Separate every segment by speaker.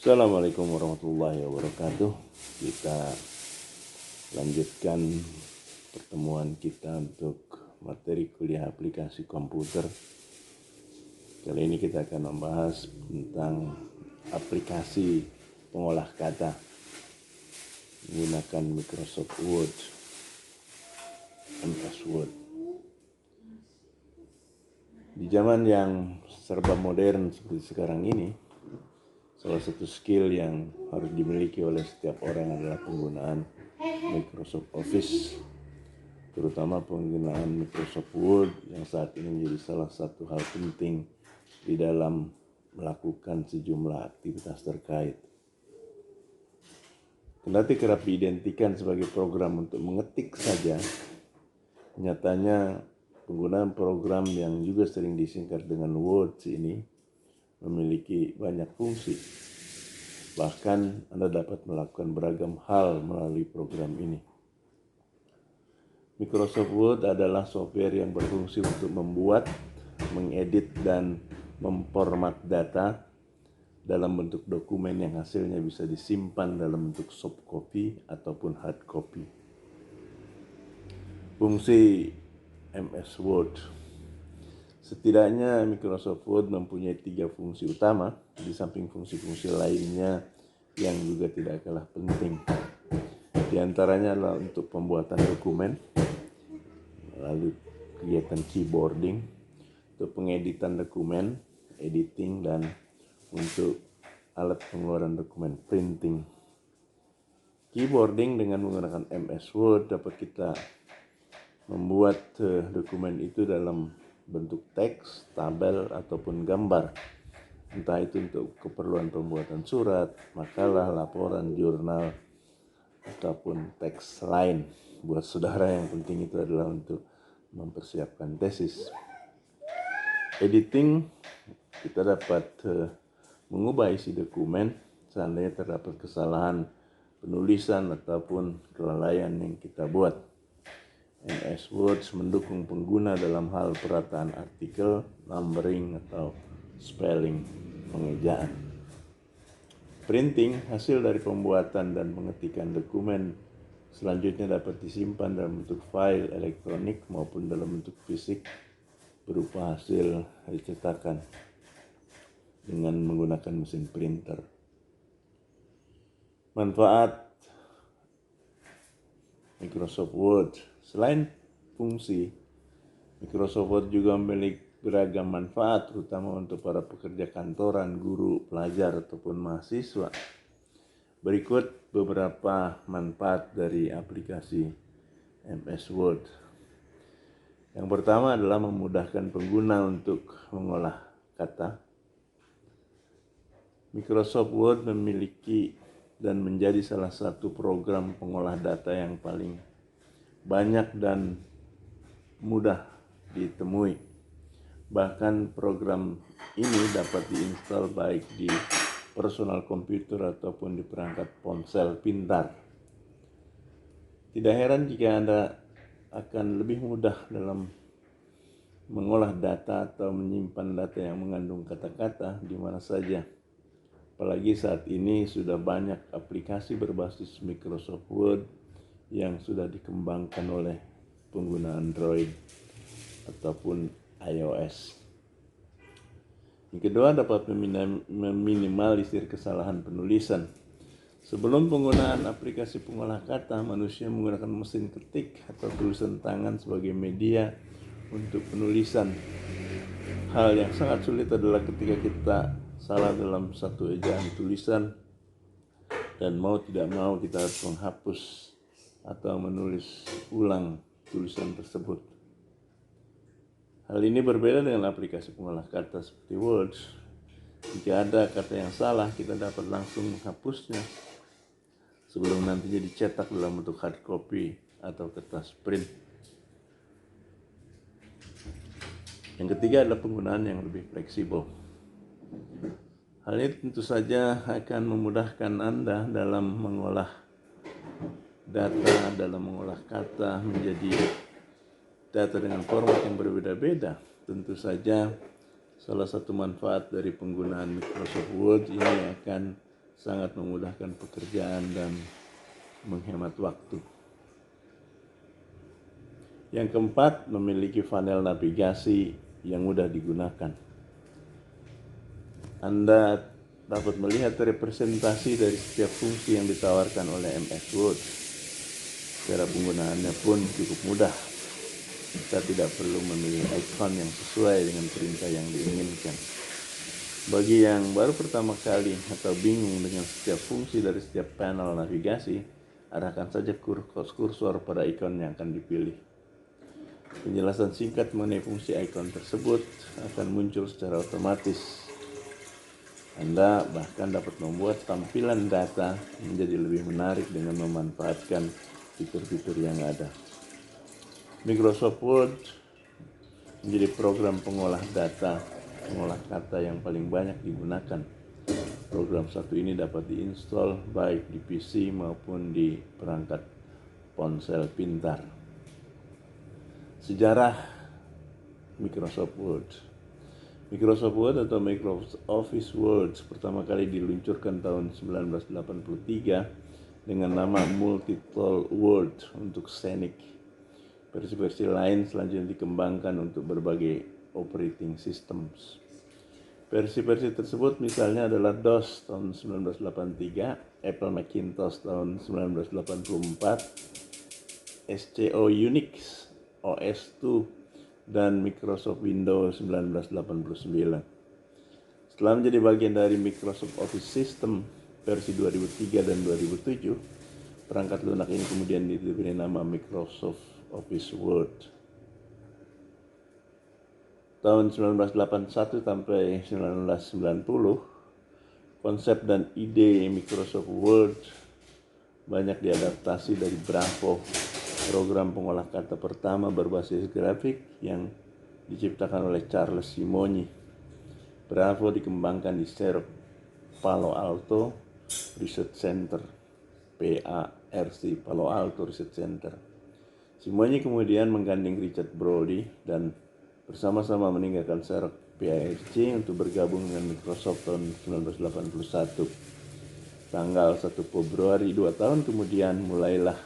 Speaker 1: Assalamualaikum warahmatullahi wabarakatuh. Kita lanjutkan pertemuan kita untuk materi kuliah aplikasi komputer. Kali ini kita akan membahas tentang aplikasi pengolah kata menggunakan Microsoft Word, MS Word. Di zaman yang serba modern seperti sekarang ini, salah satu skill yang harus dimiliki oleh setiap orang adalah penggunaan Microsoft Office, terutama penggunaan Microsoft Word yang saat ini menjadi salah satu hal penting di dalam melakukan sejumlah aktivitas terkait. Kendati kerap diidentikan sebagai program untuk mengetik saja, nyatanya penggunaan program yang juga sering disingkat dengan Words ini memiliki banyak fungsi. Bahkan Anda dapat melakukan beragam hal melalui program ini. Microsoft Word adalah software yang berfungsi untuk membuat, mengedit, dan memformat data dalam bentuk dokumen yang hasilnya bisa disimpan dalam bentuk soft copy ataupun hard copy. Fungsi MS Word. Setidaknya Microsoft Word mempunyai 3 fungsi utama, di samping fungsi-fungsi lainnya yang juga tidak kalah penting. Di antaranya adalah untuk pembuatan dokumen, lalu kegiatan keyboarding, untuk pengeditan dokumen, editing, dan untuk alat pengeluaran dokumen, printing. Keyboarding dengan menggunakan MS Word dapat kita membuat dokumen itu dalam bentuk teks, tabel, ataupun gambar. Entah itu untuk keperluan pembuatan surat, makalah, laporan, jurnal, ataupun teks lain. Buat saudara yang penting itu adalah untuk mempersiapkan tesis. Editing, kita dapat mengubah isi dokumen seandainya terdapat kesalahan penulisan ataupun kelalaian yang kita buat. MS Word mendukung pengguna dalam hal perataan artikel, numbering, atau spelling, pengejaan. Printing, hasil dari pembuatan dan pengetikan dokumen selanjutnya dapat disimpan dalam bentuk file elektronik maupun dalam bentuk fisik berupa hasil cetakan dengan menggunakan mesin printer. Manfaat Microsoft Word. Selain fungsi, Microsoft Word juga memiliki beragam manfaat, terutama untuk para pekerja kantoran, guru, pelajar, ataupun mahasiswa. Berikut beberapa manfaat dari aplikasi MS Word. Yang pertama adalah memudahkan pengguna untuk mengolah kata. Microsoft Word memiliki dan menjadi salah satu program pengolah data yang paling banyak dan mudah ditemui. Bahkan program ini dapat diinstal baik di personal komputer ataupun di perangkat ponsel pintar. Tidak heran jika Anda akan lebih mudah dalam mengolah data atau menyimpan data yang mengandung kata-kata di mana saja. Apalagi saat ini sudah banyak aplikasi berbasis Microsoft Word yang sudah dikembangkan oleh pengguna Android ataupun iOS. Yang kedua, dapat meminimalisir kesalahan penulisan. Sebelum penggunaan aplikasi pengolah kata, manusia menggunakan mesin ketik atau tulisan tangan sebagai media untuk penulisan. Hal yang sangat sulit adalah ketika kita salah dalam satu ejaan tulisan dan mau tidak mau kita harus menghapus atau menulis ulang tulisan tersebut. Hal ini berbeda dengan aplikasi pengolah kata seperti Word. Jika ada kata yang salah, kita dapat langsung menghapusnya sebelum nantinya dicetak dalam bentuk hard copy atau kertas print. Yang ketiga adalah penggunaan yang lebih fleksibel. Hal ini tentu saja akan memudahkan Anda dalam mengolah data, dalam mengolah kata menjadi data dengan format yang berbeda-beda. Tentu saja salah satu manfaat dari penggunaan Microsoft Word ini akan sangat memudahkan pekerjaan dan menghemat waktu. Yang keempat, memiliki panel navigasi yang mudah digunakan. Anda dapat melihat representasi dari setiap fungsi yang ditawarkan oleh MS Word. Cara penggunaannya pun cukup mudah. Kita tidak perlu memilih icon yang sesuai dengan perintah yang diinginkan. Bagi yang baru pertama kali atau bingung dengan setiap fungsi dari setiap panel navigasi, arahkan saja kursor pada ikon yang akan dipilih. Penjelasan singkat mengenai fungsi ikon tersebut akan muncul secara otomatis. Anda bahkan dapat membuat tampilan data menjadi lebih menarik dengan memanfaatkan fitur-fitur yang ada. Microsoft Word menjadi program pengolah data, pengolah kata yang paling banyak digunakan. Program satu ini dapat diinstal baik di PC maupun di perangkat ponsel pintar. Sejarah Microsoft Word. Microsoft Word atau Microsoft Office Word pertama kali diluncurkan tahun 1983 dengan nama Multi-Tool Word untuk Scenic. Versi-versi lain selanjutnya dikembangkan untuk berbagai operating systems. Versi-versi tersebut misalnya adalah DOS tahun 1983, Apple Macintosh tahun 1984, SCO Unix, OS2, dan Microsoft Windows 1989. Setelah menjadi bagian dari Microsoft Office System versi 2003 dan 2007, perangkat lunak ini kemudian diberi nama Microsoft Office Word. Tahun 1981 sampai 1990, konsep dan ide Microsoft Word banyak diadaptasi dari Bravo, program pengolah kata pertama berbasis grafik yang diciptakan oleh Charles Simonyi. Bravo dikembangkan di Xerox Palo Alto Research Center, PARC, Palo Alto Research Center. Simonyi kemudian menggandeng Richard Brody dan bersama-sama meninggalkan Xerox PARC untuk bergabung dengan Microsoft tahun 1981. Tanggal 1 Februari 2 tahun kemudian mulailah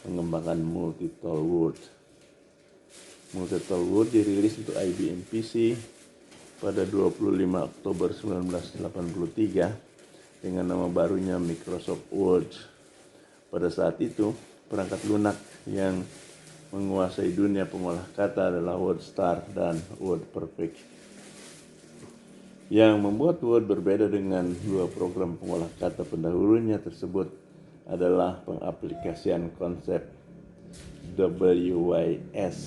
Speaker 1: mengembangkan Multi-Tool Word. Multi-Tool Word dirilis untuk IBM PC pada 25 Oktober 1983 dengan nama barunya Microsoft Word. Pada saat itu, perangkat lunak yang menguasai dunia pengolah kata adalah WordStar dan WordPerfect. Yang membuat Word berbeda dengan dua program pengolah kata pendahulunya tersebut adalah pengaplikasian konsep WYS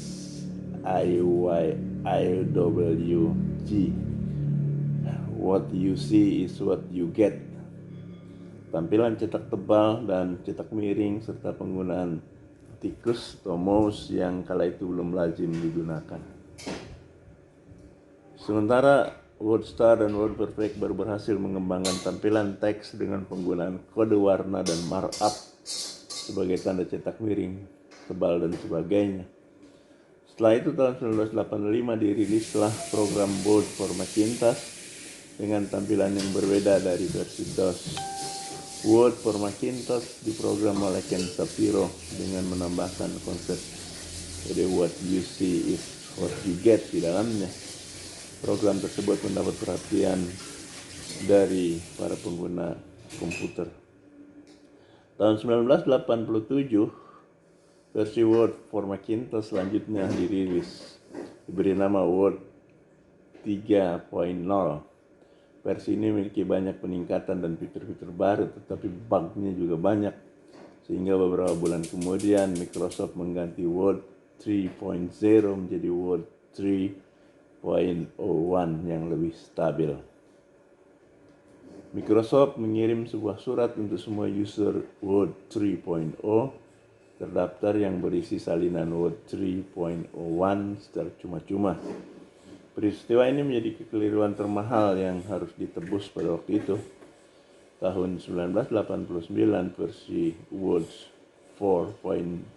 Speaker 1: IYIWG. What you see is what you get. Tampilan cetak tebal dan cetak miring serta penggunaan tikus atau mouse yang kala itu belum lazim digunakan. Sementara WordStar dan WordPerfect baru berhasil mengembangkan tampilan teks dengan penggunaan kode warna dan markup sebagai tanda cetak miring, tebal dan sebagainya. Setelah itu tahun 1985 dirilislah program Bold for Macintosh dengan tampilan yang berbeda dari versi DOS. Word for Macintosh diprogram oleh Ken Shapiro dengan menambahkan konsep jadi what you see is what you get di dalamnya. Program tersebut mendapat perhatian dari para pengguna komputer. Tahun 1987, versi Word for Macintosh selanjutnya dirilis, diberi nama Word 3.0. Versi ini memiliki banyak peningkatan dan fitur-fitur baru, tetapi bug-nya juga banyak. Sehingga beberapa bulan kemudian Microsoft mengganti Word 3.0 menjadi Word 3.01 yang lebih stabil. Microsoft mengirim sebuah surat untuk semua user Word 3.0 terdaftar yang berisi salinan Word 3.01 secara cuma-cuma. Peristiwa ini menjadi kekeliruan termahal yang harus ditebus pada waktu itu. Tahun 1989 versi Word 4.0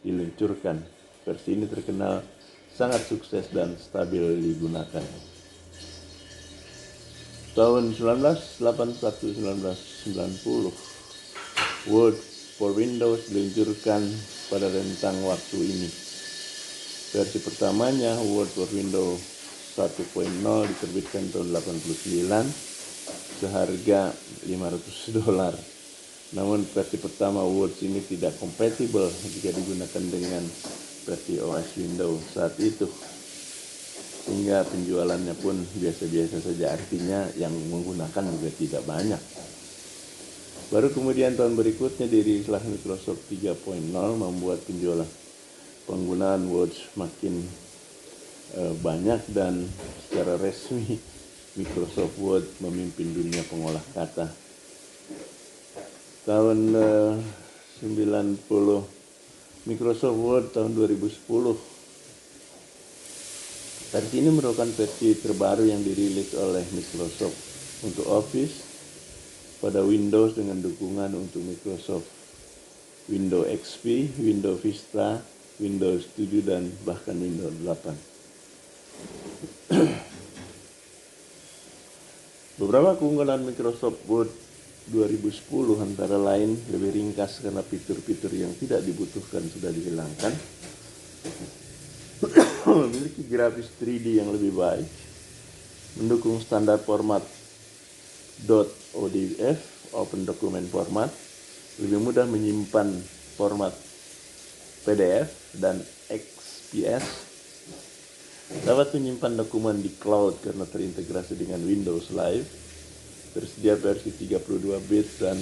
Speaker 1: diluncurkan. Versi ini terkenal sangat sukses dan stabil digunakan. Tahun 1981-1990, Word for Windows diluncurkan pada rentang waktu ini. Versi pertamanya, Word for Windows 1.0, diterbitkan tahun 89 seharga $500. Namun versi pertama Word ini tidak kompatibel jika digunakan dengan versi OS Windows saat itu, sehingga penjualannya pun biasa-biasa saja, artinya yang menggunakan juga tidak banyak. Baru kemudian tahun berikutnya dirilislah Microsoft 3.0 membuat penjualan penggunaan Word makin banyak, dan secara resmi Microsoft Word memimpin dunia pengolah kata. Tahun 90, Microsoft Word tahun 2010. Versi ini merupakan versi terbaru yang dirilis oleh Microsoft untuk Office pada Windows dengan dukungan untuk Microsoft Windows XP, Windows Vista, Windows 7, dan bahkan Windows 8. Beberapa keunggulan Microsoft Word 2010 antara lain lebih ringkas karena fitur-fitur yang tidak dibutuhkan sudah dihilangkan, memiliki grafis 3D yang lebih baik, mendukung standar format .odf Open Document Format, lebih mudah menyimpan format PDF dan XPS, dapat menyimpan dokumen di cloud karena terintegrasi dengan Windows Live, tersedia versi 32-bit dan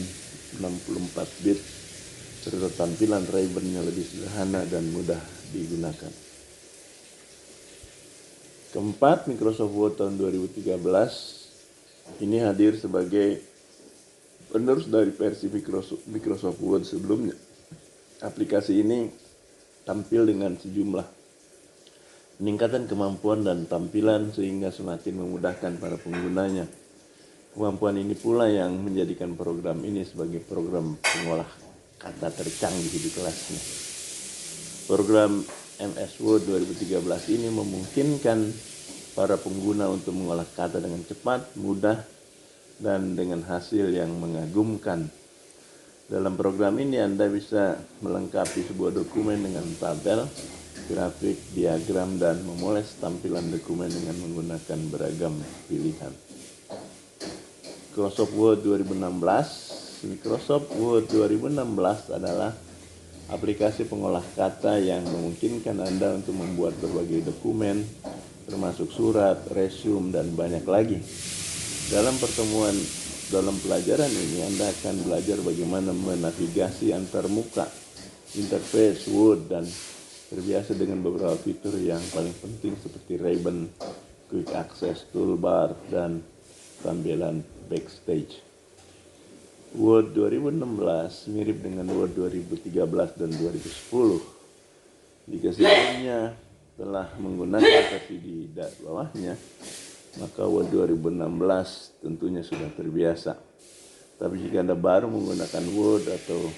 Speaker 1: 64-bit, serta tampilan ribbon-nya lebih sederhana dan mudah digunakan. Keempat, Microsoft Word tahun 2013 ini hadir sebagai penerus dari versi Microsoft Word sebelumnya. Aplikasi ini tampil dengan sejumlah peningkatan kemampuan dan tampilan sehingga semakin memudahkan para penggunanya. Kemampuan ini pula yang menjadikan program ini sebagai program pengolah kata tercanggih di kelasnya. Program MS Word 2013 ini memungkinkan para pengguna untuk mengolah kata dengan cepat, mudah, dan dengan hasil yang mengagumkan. Dalam program ini Anda bisa melengkapi sebuah dokumen dengan tabel, grafik, diagram, dan memoles tampilan dokumen dengan menggunakan beragam pilihan. Microsoft Word 2016. Microsoft Word 2016 adalah aplikasi pengolah kata yang memungkinkan Anda untuk membuat berbagai dokumen, termasuk surat, resume, dan banyak lagi. Dalam pelajaran ini Anda akan belajar bagaimana menavigasi antar muka, interface Word, dan terbiasa dengan beberapa fitur yang paling penting seperti ribbon, quick access toolbar, dan tampilan backstage. Word 2016 mirip dengan Word 2013 dan 2010. Jika sebelumnya telah menggunakan versi di bawahnya, maka Word 2016 tentunya sudah terbiasa. Tapi jika Anda baru menggunakan Word atau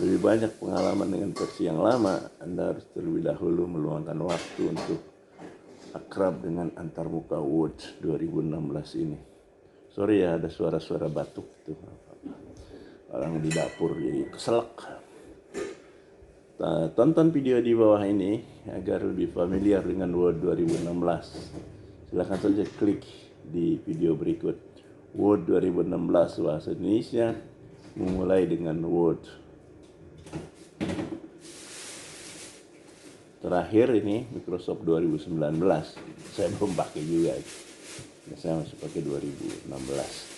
Speaker 1: lebih banyak pengalaman dengan versi yang lama, Anda harus terlebih dahulu meluangkan waktu untuk akrab dengan antarmuka Word 2016 ini. Sorry ya, ada suara-suara batuk itu. Orang di dapur jadi keselak. Tonton video di bawah ini agar lebih familiar dengan Word 2016. Silakan saja klik di video berikut. Word 2016 bahasa Indonesia memulai dengan Word. Terakhir ini Microsoft 2019. Saya belum pakai juga. Saya masih pakai 2016.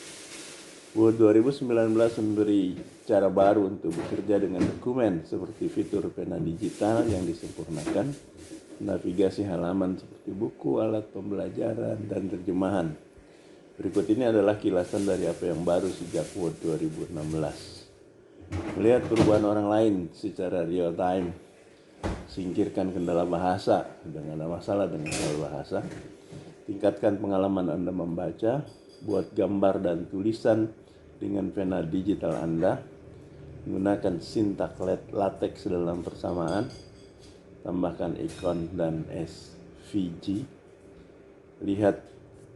Speaker 1: Word 2019 memberi cara baru untuk bekerja dengan dokumen seperti fitur pena digital yang disempurnakan, navigasi halaman seperti buku, alat pembelajaran, dan terjemahan. Berikut ini adalah kilasan dari apa yang baru sejak Word 2016. Melihat perubahan orang lain secara real time, singkirkan kendala bahasa, jangan ada masalah dengan kendala bahasa. Tingkatkan pengalaman Anda membaca, buat gambar dan tulisan dengan pena digital Anda, gunakan sintak latex dalam persamaan, tambahkan ikon dan SVG, lihat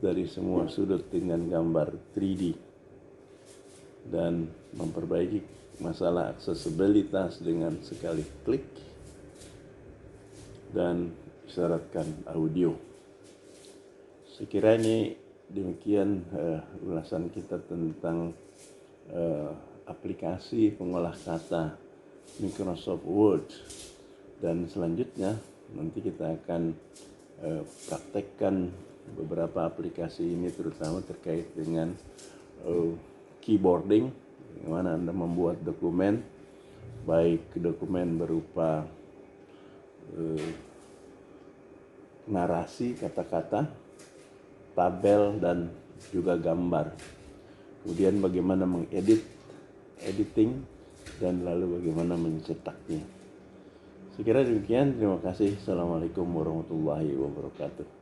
Speaker 1: dari semua sudut dengan gambar 3D dan memperbaiki masalah aksesibilitas dengan sekali klik dan isyaratkan audio. Saya kira ini demikian ulasan kita tentang aplikasi pengolah kata Microsoft Word, dan selanjutnya nanti kita akan praktekkan beberapa aplikasi ini, terutama terkait dengan keyboarding, bagaimana Anda membuat dokumen, baik dokumen berupa narasi, kata-kata, tabel, dan juga gambar. Kemudian bagaimana editing, dan lalu bagaimana mencetaknya. Saya kira demikian. Terima kasih. Assalamualaikum warahmatullahi wabarakatuh.